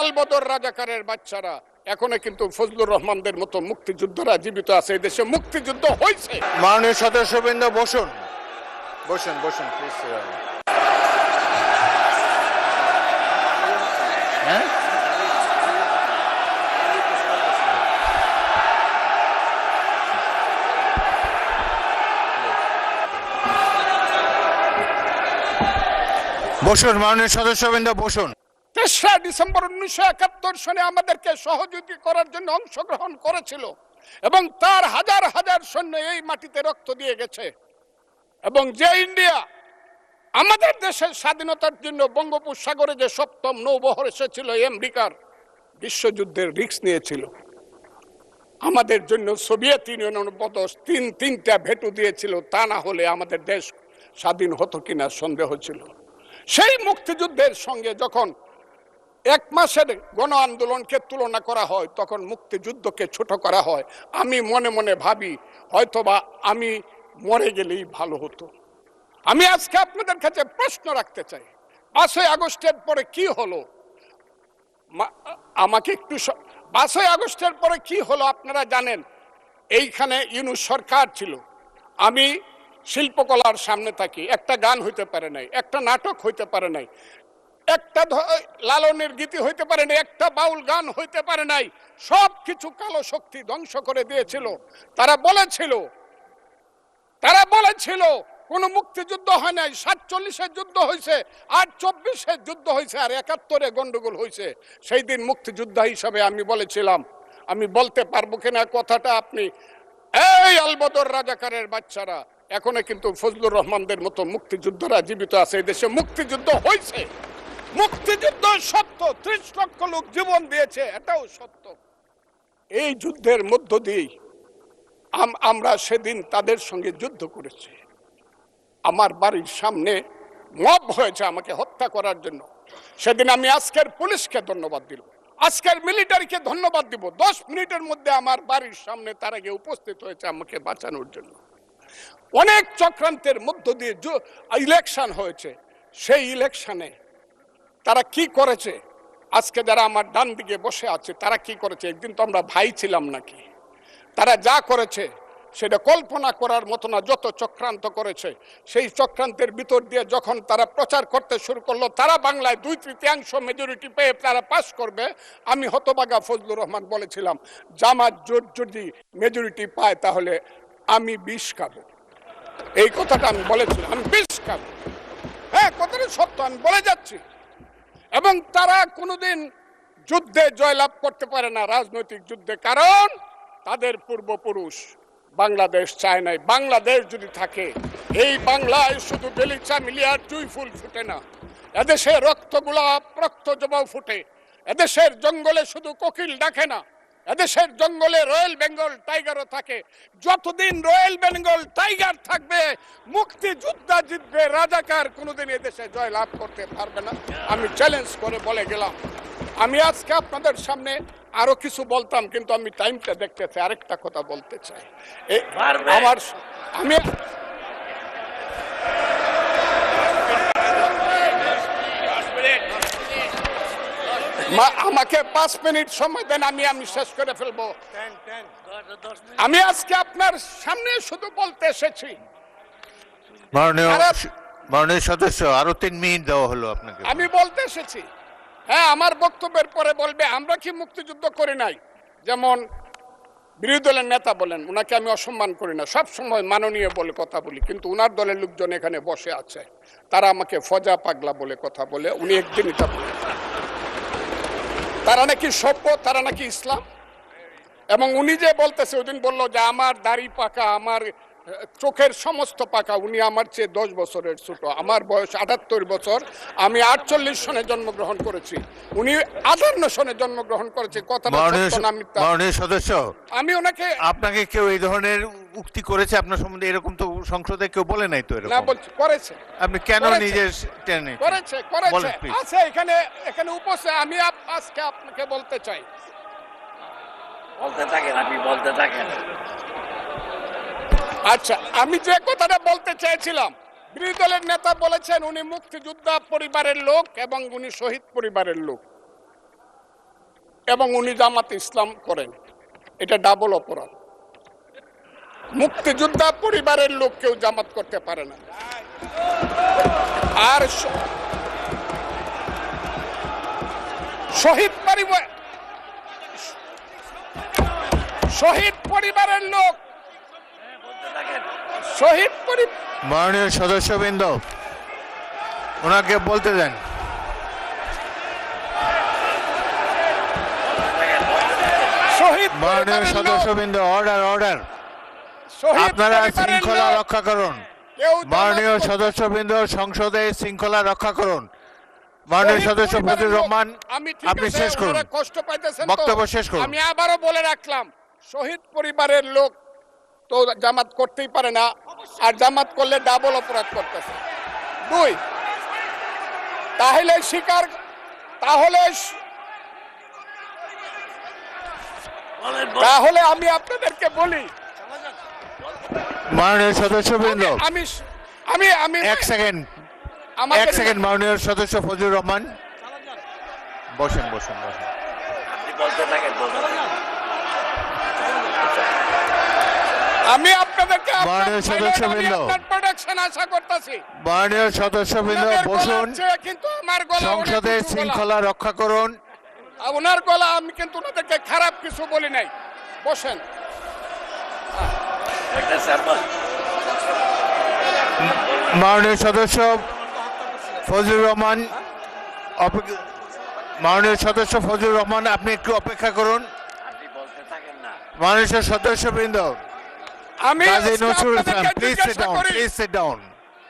আলবদর রাজাকারের বাচ্চারা এখনো কিন্তু ফজলুর রহমানদের মতো মুক্তিযোদ্ধারা জীবিত আছে। এই দেশে মুক্তিযুদ্ধ হয়েছে। মাননীয় সদস্যবৃন্দ বসুন বসুন বসুন প্লিজ। হ্যাঁ বসুন মাননীয় সদস্যবৃন্দ বসুন। 3রা ডিসেম্বর 1971 সনে আমাদেরকে সহযোগী করার জন্য অংশগ্রহণ করেছিল এবং তার হাজার হাজার সৈন্য এই মাটিতে রক্ত দিয়ে গেছে। এবং যে ইন্ডিয়া আমাদের দেশের স্বাধীনতার জন্য বঙ্গোপসাগরে যে 7ম নৌবহর এসেছিল, আমেরিকার বিশ্বযুদ্ধের রিস্ক নিয়েছিল, আমাদের জন্য সোভিয়েত ইউনিয়নের বদল তিনটা ভেটো দিয়েছিল। তা না হলে আমাদের দেশ স্বাধীন হতো কিনা সন্দেহ ছিল। সেই মুক্তিযুদ্ধের সঙ্গে যখন 1 মাসের গণ আন্দোলনকে তুলনা করা হয়, তখন মুক্তিযুদ্ধকে ছোট করা হয়। আমি মনে মনে ভাবি হয়তোবা আমি মরে গেলেই ভালো হতো। আমি আজকে আপনাদের কাছে প্রশ্ন রাখতে চাই, 5ই আগস্টের পরে কি হলো? আমাকে একটু 5ই আগস্টের পরে কি হলো আপনারা জানেন। এইখানে ইউনূস সরকার ছিল। আমি শিল্পকলার সামনে থাকি। একটা গান হইতে পারে নাই, একটা নাটক হইতে পারে নাই, একটা লালনের গীতি হইতে পারে নাই, একটা বাউল গান হইতে পারে নাই। সব কিছু কালো শক্তি ধ্বংস করে দিয়েছিল। তারা বলেছিল কোন মুক্তিযুদ্ধ হয় নাই। 47-এ যুদ্ধ হয়েছে, আর 24-এ যুদ্ধ হয়েছে, আর 71-এ গন্ডগোল হয়েছে। সেই দিন মুক্তিযোদ্ধা হিসাবে আমি বলেছিলাম, আমি বলতে পারবো কিনা কথাটা আপনি, এই আলবদর রাজাকারের বাচ্চারা এখনো কিন্তু ফজলুর রহমানদের মতো মুক্তিযোদ্ধারা জীবিত আছে। এই দেশে মুক্তিযুদ্ধ হয়েছে। মুক্তিযুদ্ধ সত্য, 30 লক্ষ লোক জীবন দিয়েছে, এটাও সত্য। এই যুদ্ধের মধ্য দিয়ে আমরা সেদিন তাদের সঙ্গে যুদ্ধ করেছি। আমার বাড়ির সামনে মব হয়েছে আমাকে হত্যা করার জন্য। সেদিন আমি আজকের পুলিশকে ধন্যবাদ দিলাম, আজকের মিলিটারিকে ধন্যবাদ দিব। 10 মিনিটের মধ্যে আমার বাড়ির সামনে তারা গিয়ে উপস্থিত হয়েছে আমাকে বাঁচানোর জন্য। অনেক চক্রান্তের মধ্য দিয়ে ইলেকশন হয়েছে। সেই ইলেকশনে তারা কি করেছে, আজকে যারা আমার ডান দিকে বসে আছে তারা কি করেছে? একদিন তো আমরা ভাই ছিলাম নাকি? তারা যা করেছে সেটা কল্পনা করার মতো না। যত চক্রান্ত করেছে, সেই চক্রান্তের ভিতর দিয়ে যখন তারা প্রচার করতে শুরু করলো তারা বাংলায় 2/3 মেজরিটি পেয়ে তারা পাস করবে, আমি হতবাগা ফজলুর রহমান বলেছিলাম জামাত জোট যদি মেজরিটি পায় তাহলে আমি বিষ খাবো। এই কথাটা আমি বলেছিলাম, আমি বিষ খাবো। হ্যাঁ, কথাটা সত্য, আমি বলে যাচ্ছি। এবং তারা কোনোদিন যুদ্ধে জয়লাভ করতে পারে না, রাজনৈতিক যুদ্ধে, কারণ তাদের পূর্বপুরুষ বাংলাদেশ চায় নাই। বাংলাদেশ যদি থাকে, এই বাংলায় শুধু বেলিচা মিলিয়ার জুই ফুল ফুটে না, এদেশে রক্ত জবাও ফুটে। এদেশের জঙ্গলে শুধু কোকিল ডাকে না, এদেশের জঙ্গলে রয়্যাল বেঙ্গল টাইগারও থাকে। যতদিন রয়্যাল বেঙ্গল টাইগার থাকবে, মুক্তিযোদ্ধা জিতবে, রাজাকার কোনোদিন এদেশে জয় লাভ করতে পারবে না। আমি চ্যালেঞ্জ করে বলে গেলাম। আমি আজকে আপনাদের সামনে আরো কিছু বলতাম, কিন্তু আমি টাইমটা দেখতে চাই, আরেকটা কথা বলতে চাই। আমাকে 5 মিনিট সময় দেন, আমি শেষ করে ফেলবো। আমি আজকে আপনার সামনে শুধু বলতে এসেছি। মাননীয় সদস্য, আরো 3 মিনিট দেওয়া হলো আপনাকে। আমি বলতে এসেছি, হ্যাঁ, আমার বক্তব্যের পরে বলবে আমরা কি মুক্তিযুদ্ধ করি নাই। যেমন বিরোধী দলের নেতা বলেন, উনাকে আমি অসম্মান করি না, সব সময় মাননীয় বলে কথা বলি, কিন্তু উনার দলের লোকজন এখানে বসে আছে, তারা আমাকে ফজা পাগলা বলে কথা বলে। উনি একদিন এটা বলে তারা নাকি সভ্য, তারা নাকি ইসলাম। এবং উনি যে বলতেছে, ওদিন বললো যে আমার দাড়ি পাকা, আমার চোখের সমস্ত পাকা। উনি আমার চেয়ে 10 বছরের ছোট। আমার বয়স 78 বছর। আমি 48 সনে জন্মগ্রহণ করেছি, উনি 58 সনে জন্মগ্রহণ করেছে। কথাটা সত্য না মিথ্যা? মাননীয় সদস্য, আমি ওনাকে, আপনাকে কেউ এই ধরনের উক্তি করেছে আপনার সম্বন্ধে? এরকম তো সংসদে কেউ বলে নাই তো। এরকম না, বলছি করেছে। আপনি কেন নিজে টেনে? করেছে আছে এখানে উপস্থিত। আমি আজকে আপনাকে বলতে চাই, বলতে থাকেন, আপনি বলতে থাকেন। আচ্ছা, আমি যে কথাটা বলতে চেয়েছিলাম, বিরোধী দলের নেতা বলেছেন উনি মুক্তিযোদ্ধা পরিবারের লোক এবং উনি শহীদ পরিবারের লোক। এবং উনি জামাত ইসলাম করেন, এটা ডাবল অপরাধ। মুক্তিযোদ্ধা পরিবারের লোক কেউ জামাত করতে পারে না। আর শহীদ পরিবারের লোক, শহীদ মাননীয় সদস্যবৃন্দ, ওনাকে বলতে দেন। শহীদ মাননীয় সদস্যবৃন্দ, অর্ডার অর্ডার, আপনারা শৃঙ্খলা রক্ষা করুন। মাননীয় সদস্যবৃন্দ, সংসদে শৃঙ্খলা রক্ষা করুন। মাননীয় সদস্য ফজলুর রহমান, আপনি শেষ করুন, কষ্ট পাইতেছেন, বক্তব্য শেষ করুন। আমি আবারও বলে রাখলাম, শহীদ পরিবারের লোক তো জামাত করতেই পারে না, আর জামাত করলে ডাবল অপরাধ করতেছে। দুই, তাহলে আমি আপনাদেরকে বলি, মাননীয় সদস্যবৃন্দ, আমি আমি আমি এক সেকেন্ড, মাননীয় সদস্য ফজলুর রহমান, বসেন বসেন বসেন। আমি আপনাদেরকে মাননীয় সদস্যবৃন্দ, প্রোটেকশন আশা করতেছি। মাননীয় সদস্যবৃন্দ, বসুন। কিন্তু আমার গলা সংসদে শৃঙ্খলা রক্ষা করুন। ওনার গলা, আমি কিন্তু ওনাদেরকে খারাপ কিছু বলি নাই। বসেন। মাননীয় সদস্য ফজলুর রহমান, মাননীয় সদস্য ফজলুর রহমান, আপনি একটু অপেক্ষা করুন। মাননীয় সদস্যবৃন্দ, আমি কাজী নজরুল ইসলাম, প্লিজ জিজ্ঞাসা সিট ডাউন, করি, প্লিজ সিট ডাউন,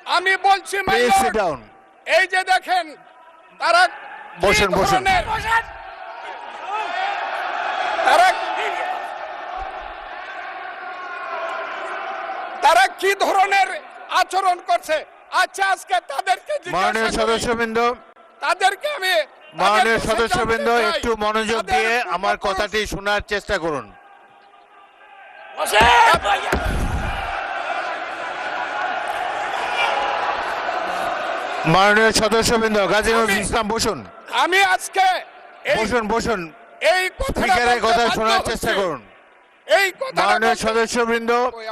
আমি বলছি my please lord, sit down. এই যে দেখেন তারা বসেন, কি বসেন। ধরনের- তারা কি ধরনের আচরণ করছে। আচ্ছা, আজকে তাদেরকে মাননীয় জিজ্ঞাসা করি, সদস্যবৃন্দ, তাদেরকে আমি মাননীয় তাদের সদস্যবৃন্দ, জানতে চাই, একটু মনোযোগ তাদের দিয়ে আমার পূর্বপুরুষ- কথাটি শোনার চেষ্টা করুন। মাননীয় সদস্যবৃন্দ, কাজী নজরুল ইসলাম, বসুন, আমি আজকে বসুন বসুন। এই কথাটা স্পিকারের বলতে কথা বাধ্য শোনার হচ্ছি। চেষ্টা করুন। এই কথাটা মাননীয় বলতে- সদস্যবৃন্দ, ওই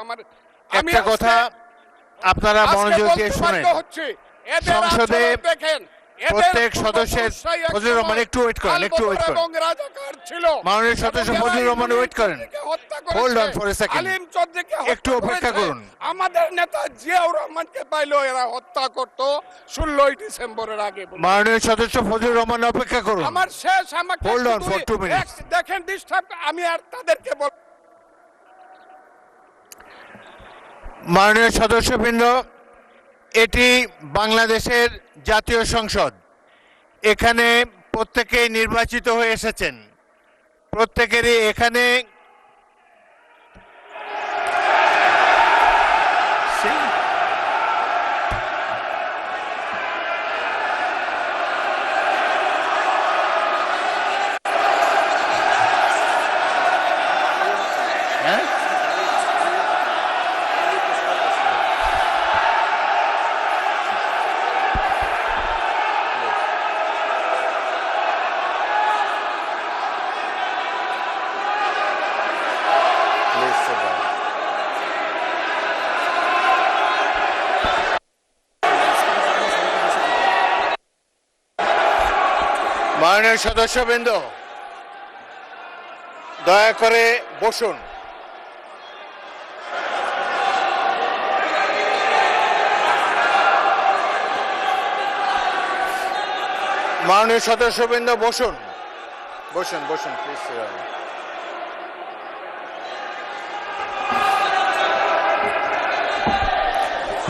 আমি একটা কথা আজকে- আপনারা আজকে মনোযোগ বলতে দিয়ে শুনেন। বাধ্য হচ্ছি, এদের সংসদে আচরণ দেখেন, এদের প্রত্যেক সদস্যের, পূর্বপুরুষরাই এক ফজলুর রহমান, সময় একটু ওয়েট করেন, একটু ওয়েট আলবদর করেন। এবং রাজাকার ছিল। মাননীয় সদস্য এবং ফজলুর এরা রহমান, ওয়েট করেন। চৌধুরীকে হত্যা করেছে, hold on for a second, Alim চৌধুরীকে হত্যা একটু অপেক্ষা করেছে। করুন। আমাদের নেতা জিয়াউর রহমানকে পাইলো এরা হত্যা করতো 16ই ডিসেম্বরের আগে। মাননীয় সদস্য ফজলুর রহমান, অপেক্ষা করুন। আমার শেষ, আমাকে Hold on শুধু for 2 minutes. দেখেন ডিস্টার্ব, আমি আর তাদেরকে বল। মাননীয় সদস্যবৃন্দ, এটি বাংলাদেশের জাতীয় সংসদ। এখানে প্রত্যেকেই নির্বাচিত হয়ে এসেছেন, প্রত্যেকেরই এখানে মাননীয় সদস্যবৃন্দ, দয়া করে বসুন। মাননীয় সদস্যবৃন্দ, বসুন বসুন বসুন, প্লিজ।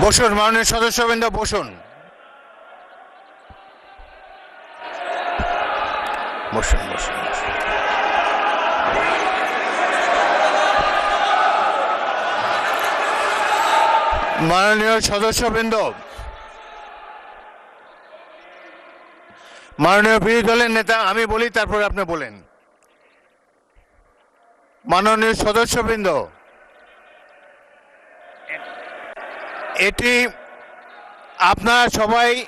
বসুন, মাননীয় সদস্যবৃন্দ, বসুন বসুন বসুন। মাননীয় সদস্যবৃন্দ, মাননীয় বিরোধী দলের নেতা, আমি বলি তারপরে আপনি বলেন। মাননীয় সদস্যবৃন্দ, এটি আপনারা সবাই